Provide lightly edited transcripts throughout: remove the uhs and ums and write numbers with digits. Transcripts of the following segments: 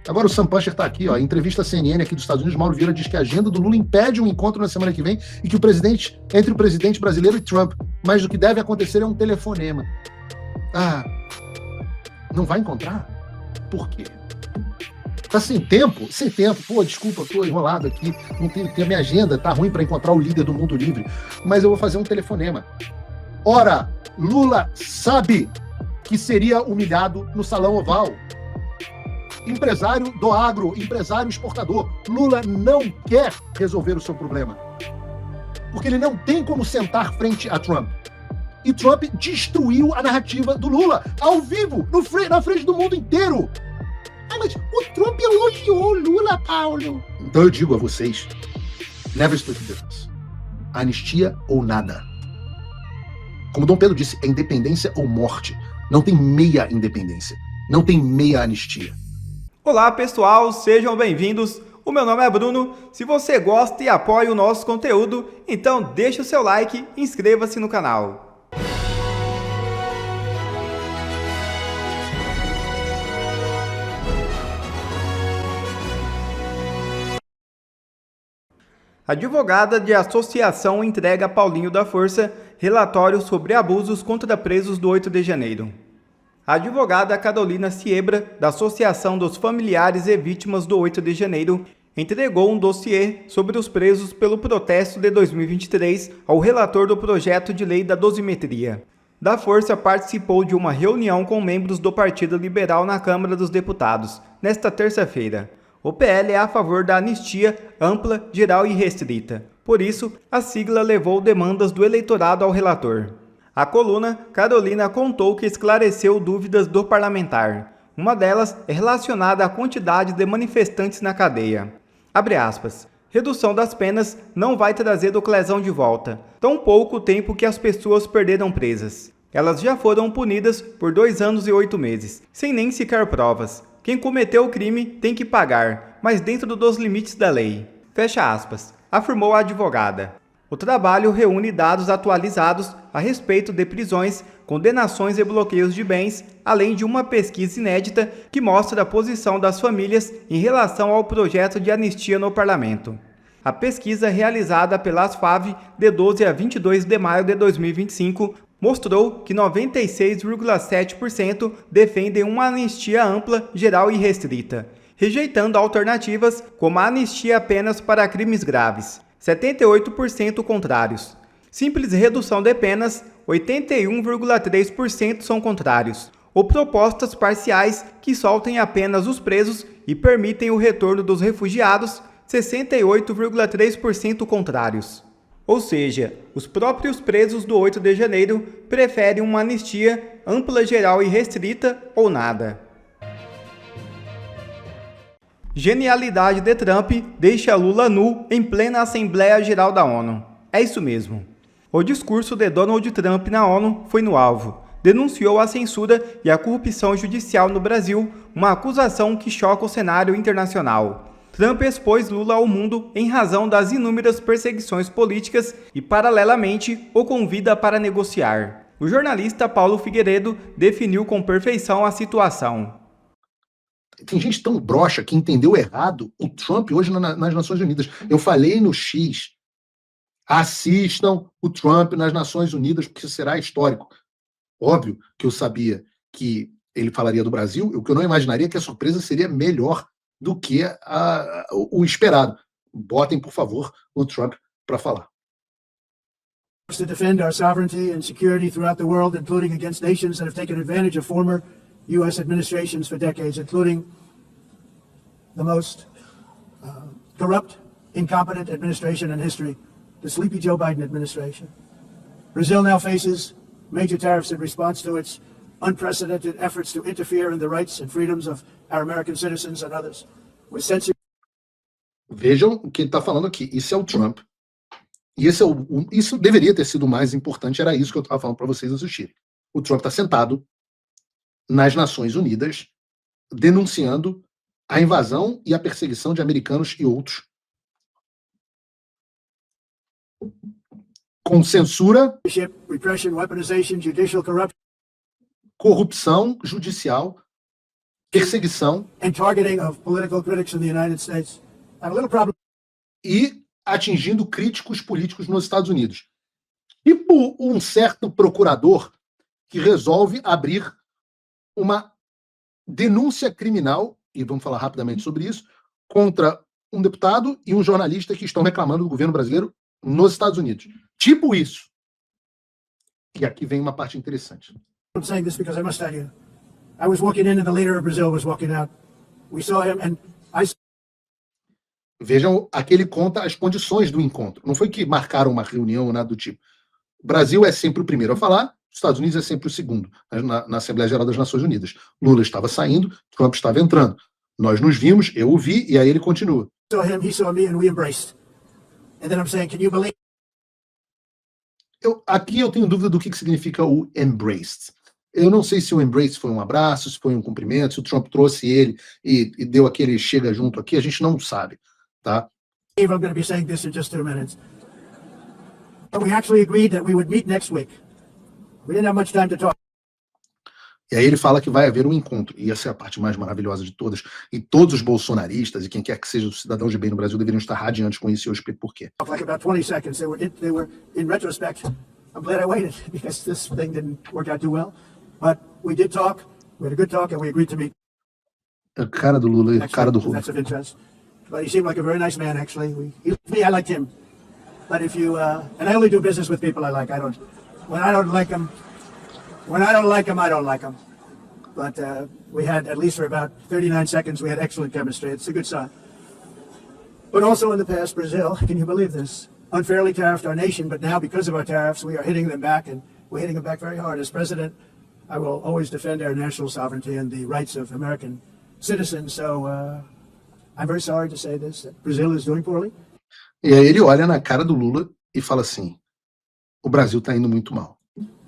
Agora o Sam Pusher está aqui, ó, entrevista à CNN aqui dos Estados Unidos, Mauro Vieira diz que a agenda do Lula impede um encontro na semana que vem e que entre o presidente brasileiro e Trump, mas o que deve acontecer é um telefonema. Não vai encontrar? Por quê? Tá sem tempo? Sem tempo. Pô, desculpa, tô enrolado aqui, não tenho tempo, minha agenda tá ruim para encontrar o líder do mundo livre, mas eu vou fazer um telefonema. Ora, Lula sabe que seria humilhado no Salão Oval. Empresário do agro, empresário exportador. Lula não quer resolver o seu problema. Porque ele não tem como sentar frente a Trump. E Trump destruiu a narrativa do Lula, ao vivo, na frente do mundo inteiro. Mas o Trump elogiou o Lula, Paulo. Então eu digo a vocês, never split the difference. Anistia ou nada. Como Dom Pedro disse, é independência ou morte. Não tem meia independência. Não tem meia anistia. Olá pessoal, sejam bem-vindos. O meu nome é Bruno. Se você gosta e apoia o nosso conteúdo, então deixa o seu like e inscreva-se no canal. Advogada de associação entrega a Paulinho da Força relatório sobre abusos contra presos do 8 de janeiro. A advogada Carolina Siebra, da Associação dos Familiares e Vítimas do 8 de janeiro, entregou um dossiê sobre os presos pelo protesto de 2023 ao relator do projeto de lei da dosimetria. Da Força participou de uma reunião com membros do Partido Liberal na Câmara dos Deputados, nesta terça-feira. O PL é a favor da anistia ampla, geral e restrita. Por isso, a sigla levou demandas do eleitorado ao relator. A coluna, Carolina contou que esclareceu dúvidas do parlamentar. Uma delas é relacionada à quantidade de manifestantes na cadeia. Abre aspas. Redução das penas não vai trazer o Clesão de volta. Tão pouco tempo que as pessoas perderam presas. Elas já foram punidas por 2 anos e 8 meses, sem nem sequer provas. Quem cometeu o crime tem que pagar, mas dentro dos limites da lei. Fecha aspas, afirmou a advogada. O trabalho reúne dados atualizados a respeito de prisões, condenações e bloqueios de bens, além de uma pesquisa inédita que mostra a posição das famílias em relação ao projeto de anistia no parlamento. A pesquisa realizada pela ASFAV de 12 a 22 de maio de 2025 mostrou que 96,7% defendem uma anistia ampla, geral e restrita, rejeitando alternativas como a anistia apenas para crimes graves. 78% contrários. Simples redução de penas, 81,3% são contrários. Ou propostas parciais que soltem apenas os presos e permitem o retorno dos refugiados, 68,3% contrários. Ou seja, os próprios presos do 8 de janeiro preferem uma anistia ampla, geral e restrita ou nada. Genialidade de Trump deixa Lula nu em plena Assembleia Geral da ONU. É isso mesmo. O discurso de Donald Trump na ONU foi no alvo. Denunciou a censura e a corrupção judicial no Brasil, uma acusação que choca o cenário internacional. Trump expôs Lula ao mundo em razão das inúmeras perseguições políticas e, paralelamente, o convida para negociar. O jornalista Paulo Figueiredo definiu com perfeição a situação. Tem gente tão broxa que entendeu errado o Trump hoje nas Nações Unidas. Eu falei no X, assistam o Trump nas Nações Unidas, porque isso será histórico. Óbvio que eu sabia que ele falaria do Brasil, o que eu não imaginaria é que a surpresa seria melhor do que o esperado. Botem, por favor, o Trump para falar. To defend our sovereignty and security throughout the world, including against nations that have taken advantage of former U.S. administrations for decades, including the most corrupt, incompetent administration in history, the sleepy Joe Biden administration. Brazil now faces major tariffs in response to its unprecedented efforts to interfere in the rights and freedoms of our American citizens and others. Vejam o que ele está falando aqui. Isso é o Trump. E isso deveria ter sido o mais importante. Era isso que eu estava falando para vocês assistirem. O Trump está sentado nas Nações Unidas, denunciando a invasão e a perseguição de americanos e outros, com censura, corrupção judicial perseguição and targeting of political critics in the United States. I have a little problem. e atingindo críticos políticos nos Estados Unidos. Tipo um certo procurador que resolve abrir uma denúncia criminal, e vamos falar rapidamente sobre isso, contra um deputado e um jornalista que estão reclamando do governo brasileiro nos Estados Unidos. Tipo isso. E aqui vem uma parte interessante. I'm saying this because I must tell you, I was walking in and the leader of Brazil was walking out. We saw him and I Vejam, aqui ele conta as condições do encontro. Não foi que marcaram uma reunião ou nada do tipo. O Brasil é sempre o primeiro a falar, os Estados Unidos é sempre o segundo, na Assembleia Geral das Nações Unidas. Lula estava saindo, Trump estava entrando. Nós nos vimos, eu o vi, e aí ele continua. saw him, he saw me, and we embraced. And then I'm saying, can you believe? Aqui eu tenho dúvida do que significa o embraced. Eu não sei se o embrace foi um abraço, se foi um cumprimento, se o Trump trouxe ele e deu aquele chega junto aqui, a gente não sabe, tá? I'm going to be saying this in just 2 minutes. But we actually agreed that we would meet next week. We didn't have much time to talk. E aí ele fala que vai haver um encontro, e essa é a parte mais maravilhosa de todas, e todos os bolsonaristas e quem quer que seja o cidadão de bem no Brasil deveriam estar radiantes com isso, e eu explico por quê. Like about 20 seconds. They were in retrospect, I'm glad I waited because this thing didn't work out too well. But we did talk, we had a good talk, and we agreed to meet. A cara do Lula e a cara do Lula. That's of interest. But he seemed like a very nice man, actually. I liked him. But if you, and I only do business with people I like. When I don't like them, I don't like them. But we had, at least for about 39 seconds, we had excellent chemistry. It's a good sign. But also in the past, Brazil, can you believe this? Unfairly tariffed our nation, but now because of our tariffs, we are hitting them back, and we're hitting them back very hard. As president, I will always defend our national sovereignty and the rights of American citizens. So I'm very sorry to say this, that Brazil is doing poorly. E aí ele olha na cara do Lula e fala assim, o Brasil está indo muito mal.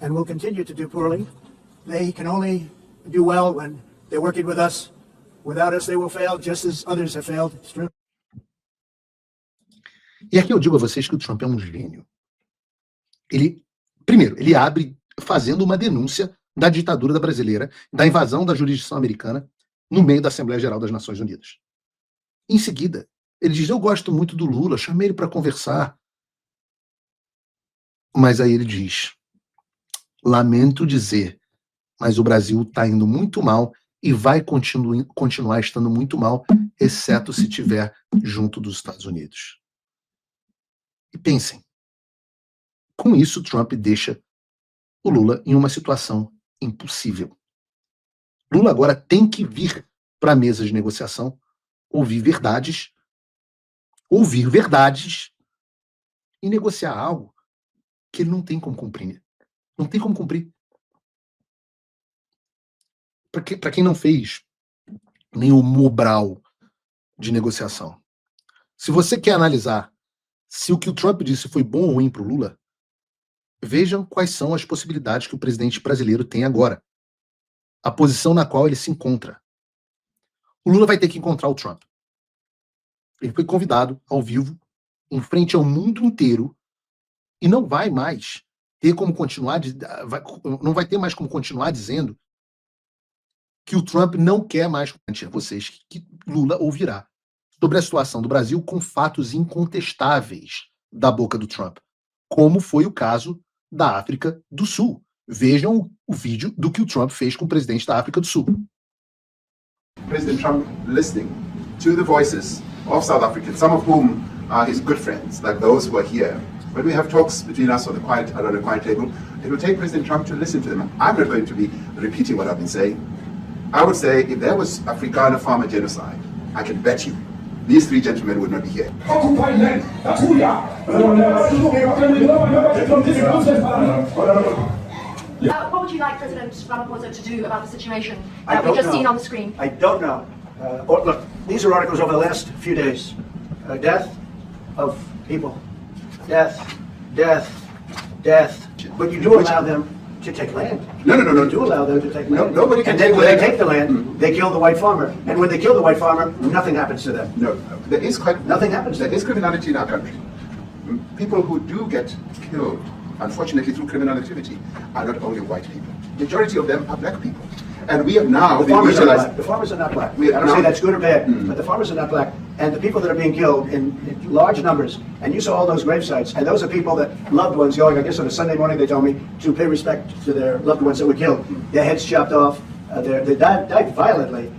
And will continue to do poorly. They can only do well when they're working with us. Without us, they will fail, just as others have failed. It's true. E aqui eu digo a vocês que o Trump é um gênio. Primeiro, ele abre fazendo uma denúncia da ditadura brasileira, da invasão da jurisdição americana no meio da Assembleia Geral das Nações Unidas. Em seguida, ele diz, eu gosto muito do Lula, chamei ele para conversar. Mas aí ele diz, lamento dizer, mas o Brasil está indo muito mal e vai continuar estando muito mal, exceto se estiver junto dos Estados Unidos. E pensem, com isso Trump deixa o Lula em uma situação impossível. Lula agora tem que vir para a mesa de negociação, ouvir verdades e negociar algo que ele não tem como cumprir. Não tem como cumprir. Para quem não fez nenhum Mobral de negociação, se você quer analisar se o que o Trump disse foi bom ou ruim para o Lula, vejam quais são as possibilidades que o presidente brasileiro tem agora. A posição na qual ele se encontra. O Lula vai ter que encontrar o Trump. Ele foi convidado ao vivo, em frente ao mundo inteiro, e não vai mais ter como continuar, não vai ter mais como continuar dizendo que o Trump não quer mais garantir a vocês que Lula ouvirá sobre a situação do Brasil com fatos incontestáveis da boca do Trump, como foi o caso da África do Sul. Vejam o vídeo do que o Trump fez com o presidente da África do Sul. President Trump listening to the voices of South Africans, some of whom are his good friends, like those who are here. When we have talks between us around a quiet table, it will take President Trump to listen to them. I'm not going to be repeating what I've been saying. I would say if there was Afrikaner farmer genocide, I can bet you these three gentlemen would not be here. Occupied land, that's who we are. What would you like President Ramaphosa to do about the situation that we've just seen on the screen? I don't know. Look, these are articles over the last few days. Death of people. Death. But you do allow them to take land. No. You do allow them to take land. Nobody can and then take when land. they take the land, they kill the white farmer. And when they kill the white farmer, nothing happens to them. No, there is Nothing happens. There is criminality in our country. People who do get killed, unfortunately through criminal activity, are not only white people. Majority of them are black people. And we have now The farmers are not visualized. black. The farmers are not black. We- I don't now- say that's good or bad, but the farmers are not black. And the people that are being killed in large numbers, and you saw all those grave sites, and those are people that loved ones going, I guess on a Sunday morning they told me, to pay respect to their loved ones that were killed. Their heads chopped off, they died violently.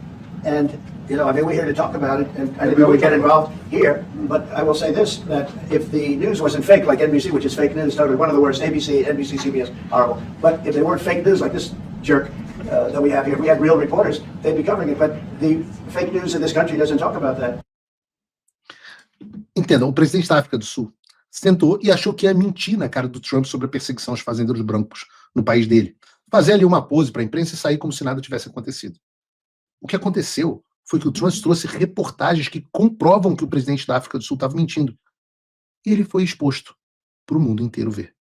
And, you know, I mean, we're here to talk about it, and I didn't know we'd get involved here, but I will say this, that if the news wasn't fake like NBC, which is fake news, totally one of the worst, ABC, NBC, CBS, horrible. But if they weren't fake news like this jerk that we have here, if we had real reporters, they'd be covering it. But the fake news in this country doesn't talk about that. Entendam, o presidente da África do Sul sentou e achou que ia mentir na cara do Trump sobre a perseguição aos fazendeiros brancos no país dele. Fazer ali uma pose para a imprensa e sair como se nada tivesse acontecido. O que aconteceu foi que o Trump trouxe reportagens que comprovam que o presidente da África do Sul estava mentindo. E ele foi exposto para o mundo inteiro ver.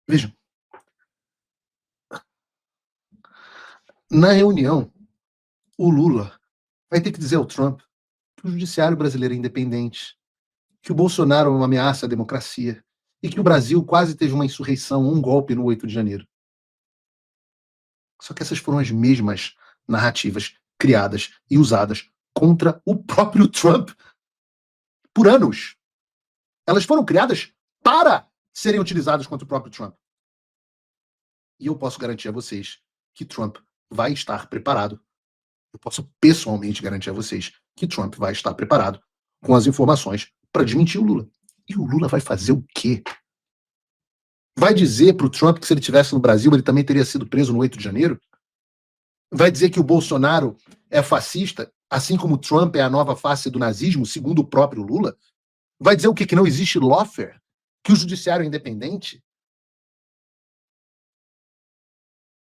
Vejam. Na reunião, o Lula vai ter que dizer ao Trump que o judiciário brasileiro é independente, que o Bolsonaro é uma ameaça à democracia e que o Brasil quase teve uma insurreição, um golpe no 8 de janeiro. Só que essas foram as mesmas narrativas criadas e usadas contra o próprio Trump por anos. Elas foram criadas para serem utilizadas contra o próprio Trump. E eu posso garantir a vocês que Trump vai estar preparado. Eu posso pessoalmente garantir a vocês que Trump vai estar preparado com as informações para desmentir o Lula. E o Lula vai fazer o quê? Vai dizer para o Trump que se ele estivesse no Brasil ele também teria sido preso no 8 de janeiro? Vai dizer que o Bolsonaro é fascista, assim como o Trump é a nova face do nazismo, segundo o próprio Lula? Vai dizer o quê? Que não existe lawfare? Que o judiciário é independente?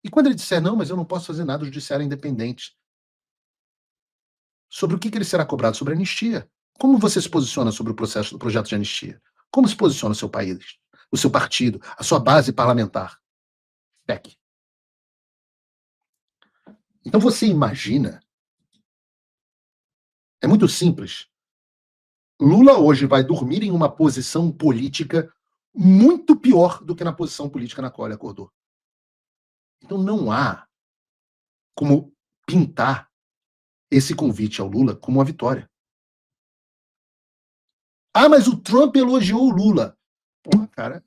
E quando ele disser, não, mas eu não posso fazer nada, o judiciário é independente. Sobre o que ele será cobrado? Sobre a anistia. Como você se posiciona sobre o processo do projeto de anistia? Como se posiciona o seu país, o seu partido, a sua base parlamentar? PEC. Então você imagina. É muito simples. Lula hoje vai dormir em uma posição política muito pior do que na posição política na qual ele acordou. Então não há como pintar esse convite ao Lula como uma vitória. Ah, mas o Trump elogiou o Lula. Porra, cara,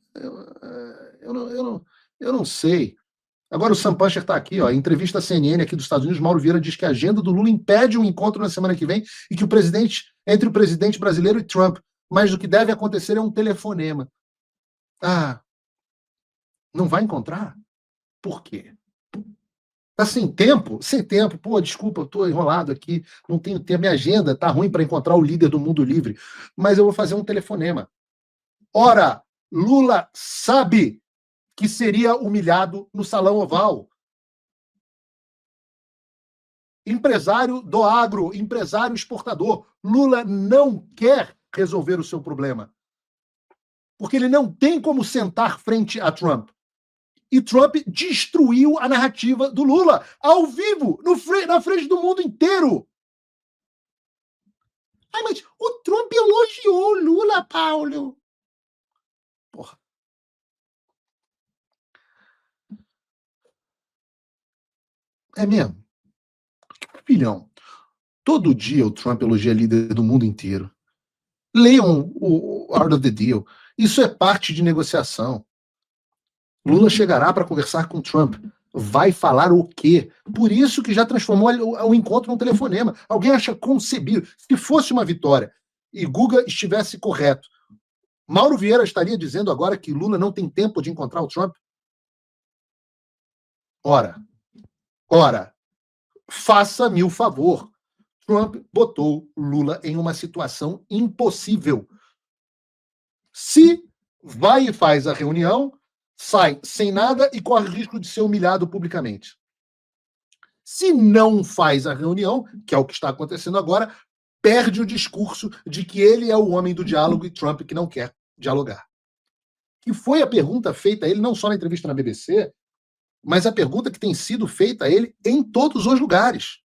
eu não sei. Agora o Sam Puncher está aqui, ó, em entrevista à CNN aqui dos Estados Unidos, Mauro Vieira diz que a agenda do Lula impede um encontro na semana que vem e que entre o presidente brasileiro e Trump, mas o que deve acontecer é um telefonema. Ah, não vai encontrar? Por quê? Tá sem tempo? Sem tempo. Pô, desculpa, eu tô enrolado aqui, não tenho tempo, minha agenda tá ruim para encontrar o líder do mundo livre, mas eu vou fazer um telefonema. Ora, Lula sabe que seria humilhado no Salão Oval. Empresário do agro, empresário exportador. Lula não quer resolver o seu problema. Porque ele não tem como sentar frente a Trump. E Trump destruiu a narrativa do Lula, ao vivo, na frente do mundo inteiro. Ai, mas o Trump elogiou o Lula, Paulo. Porra. É mesmo? Filhão, todo dia o Trump elogia líder do mundo inteiro. Leiam o Art of the Deal. Isso é parte de negociação. Lula chegará para conversar com Trump. Vai falar o quê? Por isso que já transformou o encontro num telefonema. Alguém acha concebível? Se fosse uma vitória e Guga estivesse correto, Mauro Vieira estaria dizendo agora que Lula não tem tempo de encontrar o Trump? Ora, faça-me o favor. Trump botou Lula em uma situação impossível. Se vai e faz a reunião, sai sem nada e corre risco de ser humilhado publicamente. Se não faz a reunião, que é o que está acontecendo agora, perde o discurso de que ele é o homem do diálogo e Trump que não quer dialogar. Que foi a pergunta feita a ele, não só na entrevista na BBC, mas a pergunta que tem sido feita a ele em todos os lugares.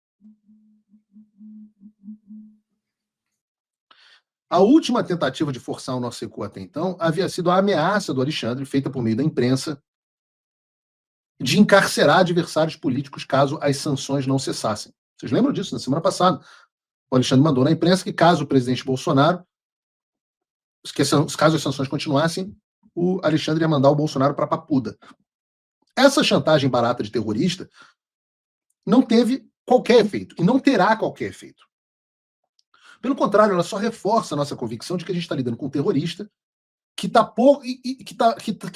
A última tentativa de forçar o nosso recuo até então havia sido a ameaça do Alexandre, feita por meio da imprensa, de encarcerar adversários políticos caso as sanções não cessassem. Vocês lembram disso na semana passada? O Alexandre mandou na imprensa que caso o presidente Bolsonaro, caso as sanções continuassem, o Alexandre ia mandar o Bolsonaro para a Papuda. Essa chantagem barata de terrorista não teve qualquer efeito e não terá qualquer efeito. Pelo contrário, ela só reforça a nossa convicção de que a gente está lidando com um terrorista que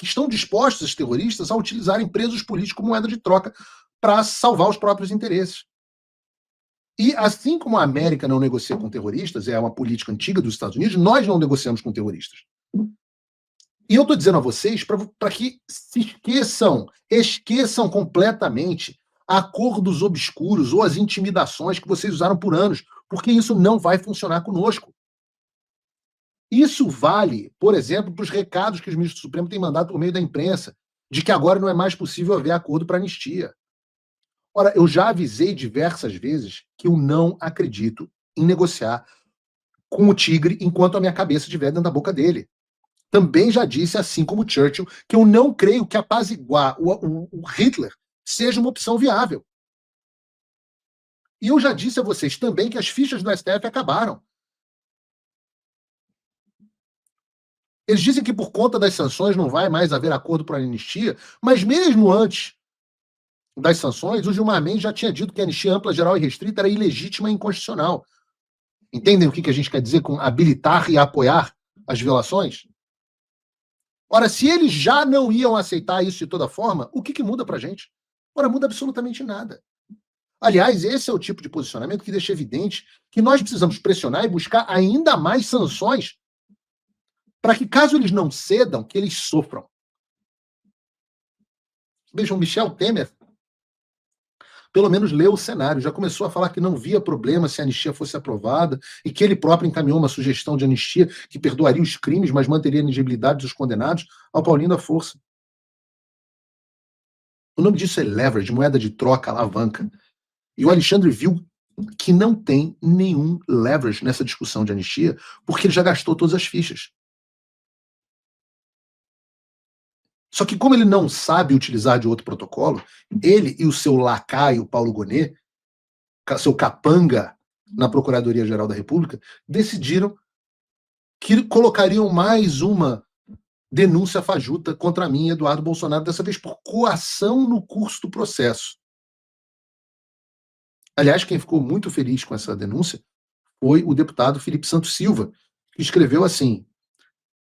estão dispostos, esses terroristas, a utilizarem presos políticos como moeda de troca para salvar os próprios interesses. E assim como a América não negocia com terroristas, é uma política antiga dos Estados Unidos, nós não negociamos com terroristas. E eu estou dizendo a vocês para que se esqueçam completamente acordos obscuros ou as intimidações que vocês usaram por anos, porque isso não vai funcionar conosco. Isso vale, por exemplo, para os recados que os ministros do Supremo têm mandado por meio da imprensa, de que agora não é mais possível haver acordo para anistia. Ora, eu já avisei diversas vezes que eu não acredito em negociar com o tigre enquanto a minha cabeça estiver dentro da boca dele. Também já disse, assim como Churchill, que eu não creio que apaziguar o Hitler seja uma opção viável. E eu já disse a vocês também que as fichas do STF acabaram. Eles dizem que por conta das sanções não vai mais haver acordo para anistia, mas mesmo antes das sanções, o Gilmar Mendes já tinha dito que a anistia ampla, geral e restrita era ilegítima e inconstitucional. Entendem o que a gente quer dizer com habilitar e apoiar as violações? Ora, se eles já não iam aceitar isso de toda forma, o que muda para a gente? Ora, muda absolutamente nada. Aliás, esse é o tipo de posicionamento que deixa evidente que nós precisamos pressionar e buscar ainda mais sanções para que, caso eles não cedam, que eles sofram. Vejam, Michel Temer, pelo menos leu o cenário, já começou a falar que não via problema se a anistia fosse aprovada e que ele próprio encaminhou uma sugestão de anistia que perdoaria os crimes, mas manteria a inigibilidade dos condenados ao Paulinho da Força. O nome disso é leverage, moeda de troca, alavanca. E o Alexandre viu que não tem nenhum leverage nessa discussão de anistia, porque ele já gastou todas as fichas. Só que como ele não sabe utilizar de outro protocolo, ele e o seu lacaio Paulo Gonet, seu capanga na Procuradoria-Geral da República, decidiram que colocariam mais uma denúncia fajuta contra mim, Eduardo Bolsonaro, dessa vez por coação no curso do processo. Aliás, quem ficou muito feliz com essa denúncia foi o deputado Felipe Santos Silva, que escreveu assim: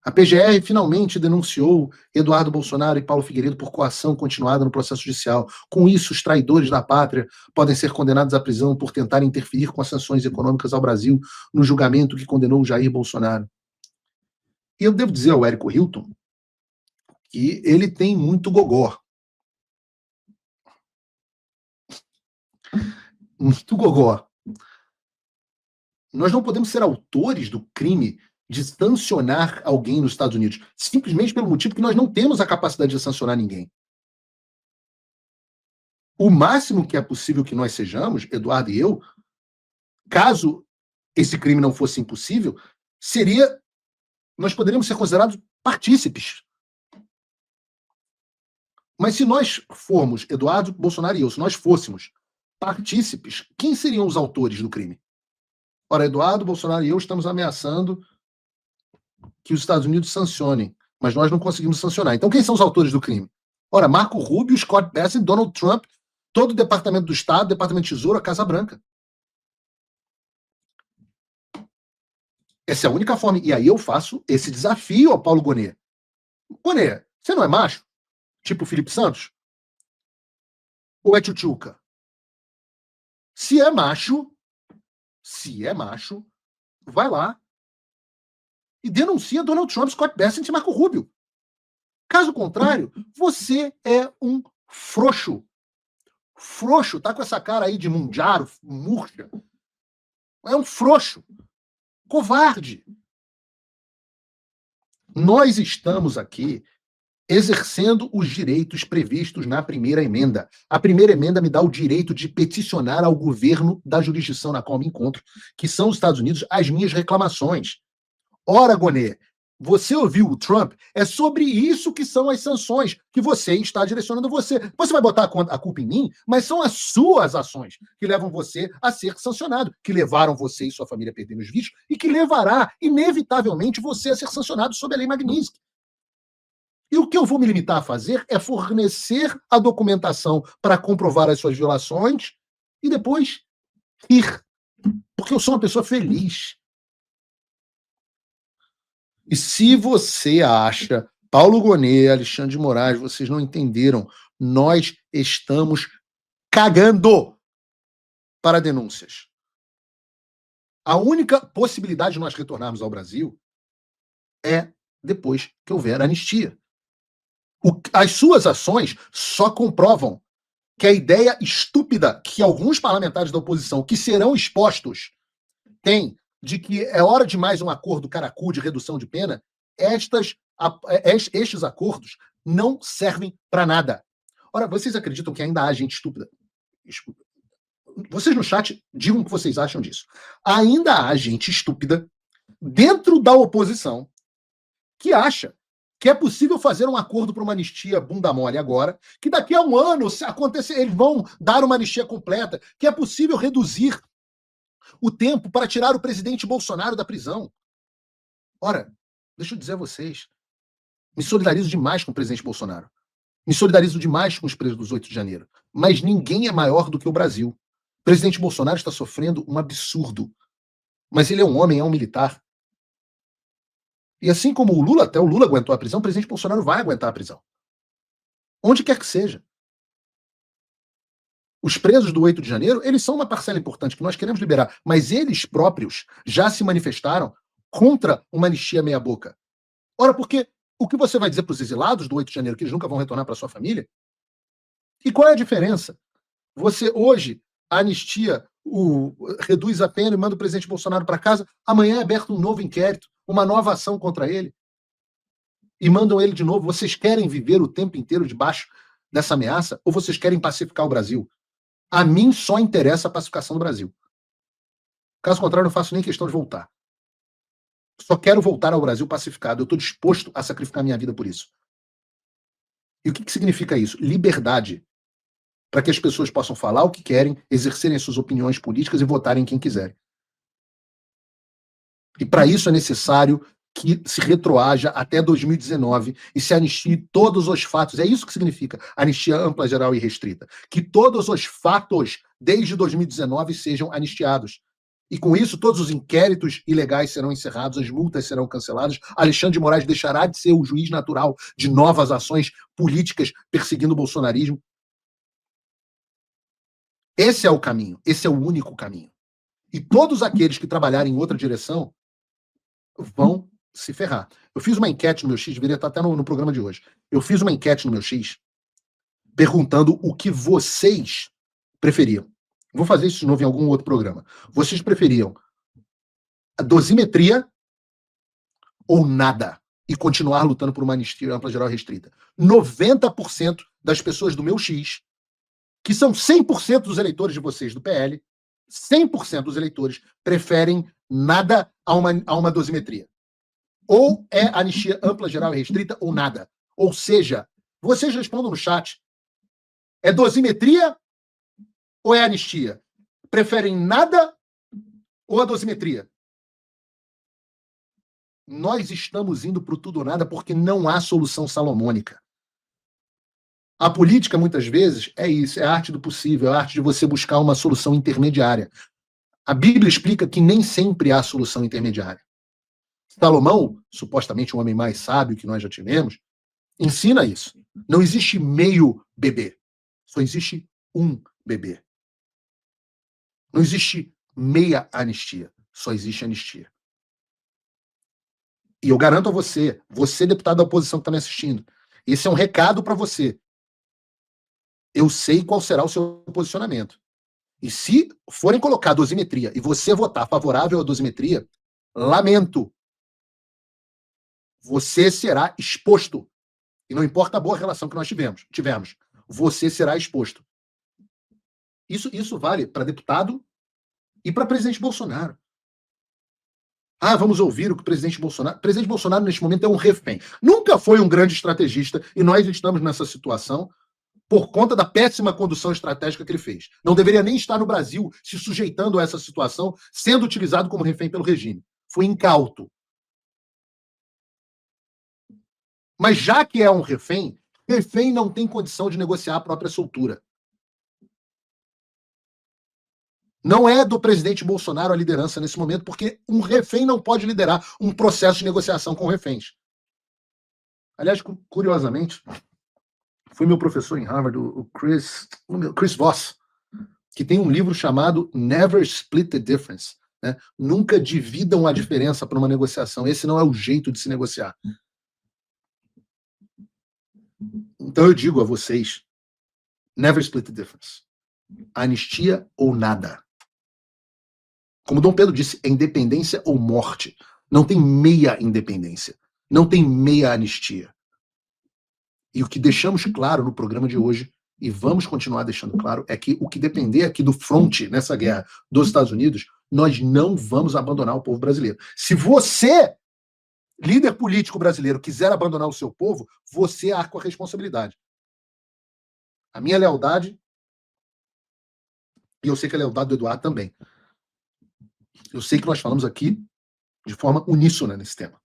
a PGR finalmente denunciou Eduardo Bolsonaro e Paulo Figueiredo por coação continuada no processo judicial. Com isso, os traidores da pátria podem ser condenados à prisão por tentar interferir com as sanções econômicas ao Brasil no julgamento que condenou o Jair Bolsonaro. E eu devo dizer ao Érico Hilton que ele tem muito gogó. Muito gogó. Nós não podemos ser autores do crime de sancionar alguém nos Estados Unidos, simplesmente pelo motivo que nós não temos a capacidade de sancionar ninguém. O máximo que é possível que nós sejamos, Eduardo e eu, caso esse crime não fosse impossível, nós poderíamos ser considerados partícipes. Mas se nós formos, Eduardo Bolsonaro e eu, se nós fôssemos partícipes, quem seriam os autores do crime? Ora, Eduardo Bolsonaro e eu estamos ameaçando que os Estados Unidos sancionem, mas nós não conseguimos sancionar. Então, quem são os autores do crime? Ora, Marco Rubio, Scott Bessent, Donald Trump, todo o Departamento do Estado, Departamento de Tesouro, a Casa Branca. Essa é a única forma. E aí eu faço esse desafio ao Paulo Gonet. Gonet, você não é macho? Tipo o Felipe Santos? Ou é tchutchuca? Se é macho, vai lá e denuncia Donald Trump, Scott Bessent e Marco Rubio. Caso contrário, você é um frouxo. Frouxo, tá com essa cara aí de mundiaro, murcha. É um frouxo. Covarde. Nós estamos aqui exercendo os direitos previstos na primeira emenda. A primeira emenda me dá o direito de peticionar ao governo da jurisdição na qual me encontro, que são os Estados Unidos, as minhas reclamações. Ora, Gonet, Você ouviu o Trump? É sobre isso que são as sanções que você está direcionando você. Você vai botar a culpa em mim, mas são as suas ações que levam você a ser sancionado, que levaram você e sua família a perder os vistos e que levará, inevitavelmente, você a ser sancionado sob a lei Magnitsky. E o que eu vou me limitar a fazer é fornecer a documentação para comprovar as suas violações e depois rir. Porque eu sou uma pessoa feliz. E se você acha, Paulo Gonet, Alexandre de Moraes, vocês não entenderam, nós estamos cagando para denúncias. A única possibilidade de nós retornarmos ao Brasil é depois que houver anistia. As suas ações só comprovam que a ideia estúpida que alguns parlamentares da oposição, que serão expostos, têm de que é hora de mais um acordo caracu de redução de pena, estes acordos não servem para nada. Ora, vocês acreditam que ainda há gente estúpida? Vocês no chat digam o que vocês acham disso. Ainda há gente estúpida dentro da oposição que acha que é possível fazer um acordo para uma anistia bunda mole agora, que daqui a um ano, se acontecer, eles vão dar uma anistia completa, que é possível reduzir o tempo para tirar o presidente Bolsonaro da prisão. Ora, deixa eu dizer a vocês, me solidarizo demais com o presidente Bolsonaro. Me solidarizo demais com os presos dos 8 de janeiro. Mas ninguém é maior do que o Brasil. O presidente Bolsonaro está sofrendo um absurdo. Mas ele é um homem, é um militar. E assim como o Lula, até o Lula aguentou a prisão, o presidente Bolsonaro vai aguentar a prisão. Onde quer que seja. Os presos do 8 de janeiro, eles são uma parcela importante que nós queremos liberar, mas eles próprios já se manifestaram contra uma anistia meia-boca. Ora, porque o que você vai dizer para os exilados do 8 de janeiro, que eles nunca vão retornar para sua família? E qual é a diferença? Você hoje anistia, reduz a pena e manda o presidente Bolsonaro para casa, amanhã é aberto um novo inquérito, uma nova ação contra ele, e mandam ele de novo. Vocês querem viver o tempo inteiro debaixo dessa ameaça ou vocês querem pacificar o Brasil? A mim só interessa a pacificação do Brasil. Caso contrário, eu não faço nem questão de voltar. Só quero voltar ao Brasil pacificado. Eu estou disposto a sacrificar minha vida por isso. E o que significa isso? Liberdade. Para que as pessoas possam falar o que querem, exercerem as suas opiniões políticas e votarem quem quiserem. E para isso é necessário que se retroaja até 2019 e se anistie todos os fatos. É isso que significa anistia ampla, geral e restrita. Que todos os fatos desde 2019 sejam anistiados. E com isso, todos os inquéritos ilegais serão encerrados, as multas serão canceladas, Alexandre de Moraes deixará de ser o juiz natural de novas ações políticas perseguindo o bolsonarismo. Esse é o caminho, esse é o único caminho. E todos aqueles que trabalharem em outra direção vão se ferrar. Eu fiz uma enquete no meu X, deveria estar até no programa de hoje. Eu fiz uma enquete no meu X perguntando o que vocês preferiam. Vou fazer isso de novo em algum outro programa. Vocês preferiam a dosimetria ou nada e continuar lutando por uma anistia ampla, geral e restrita? 90% das pessoas do meu X, que são 100% dos eleitores de vocês do PL, 100% dos eleitores preferem nada a uma dosimetria. Ou é anistia ampla, geral e restrita, ou nada. Ou seja, vocês respondam no chat. É dosimetria ou é anistia? Preferem nada ou a dosimetria? Nós estamos indo para o tudo ou nada porque não há solução salomônica. A política, muitas vezes, é isso, é a arte do possível, é a arte de você buscar uma solução intermediária. A Bíblia explica que nem sempre há solução intermediária. Salomão, supostamente um homem mais sábio que nós já tivemos, ensina isso. Não existe meio bebê, só existe um bebê. Não existe meia anistia, só existe anistia. E eu garanto a você, deputado da oposição que está me assistindo, esse é um recado para você. Eu sei qual será o seu posicionamento. E se forem colocar a dosimetria e você votar favorável à dosimetria, lamento. Você será exposto. E não importa a boa relação que nós tivemos, você será exposto. Isso vale para deputado e para presidente Bolsonaro. Vamos ouvir o que o presidente Bolsonaro... O presidente Bolsonaro, neste momento, é um refém. Nunca foi um grande estrategista e nós estamos nessa situação por conta da péssima condução estratégica que ele fez. Não deveria nem estar no Brasil se sujeitando a essa situação, sendo utilizado como refém pelo regime. Foi incauto. Mas já que é um refém não tem condição de negociar a própria soltura. Não é do presidente Bolsonaro a liderança nesse momento, porque um refém não pode liderar um processo de negociação com reféns. Aliás, curiosamente, foi meu professor em Harvard, o Chris Voss, que tem um livro chamado Never Split the Difference. Né? Nunca dividam a diferença para uma negociação. Esse não é o jeito de se negociar. Então eu digo a vocês, never split the difference. Anistia ou nada. Como Dom Pedro disse, é independência ou morte. Não tem meia independência. Não tem meia anistia. E o que deixamos claro no programa de hoje, e vamos continuar deixando claro, é que o que depender aqui do fronte nessa guerra dos Estados Unidos, nós não vamos abandonar o povo brasileiro. Se você, líder político brasileiro, quiser abandonar o seu povo, você arca com a responsabilidade. A minha lealdade, e eu sei que a lealdade do Eduardo também. Eu sei que nós falamos aqui de forma uníssona nesse tema.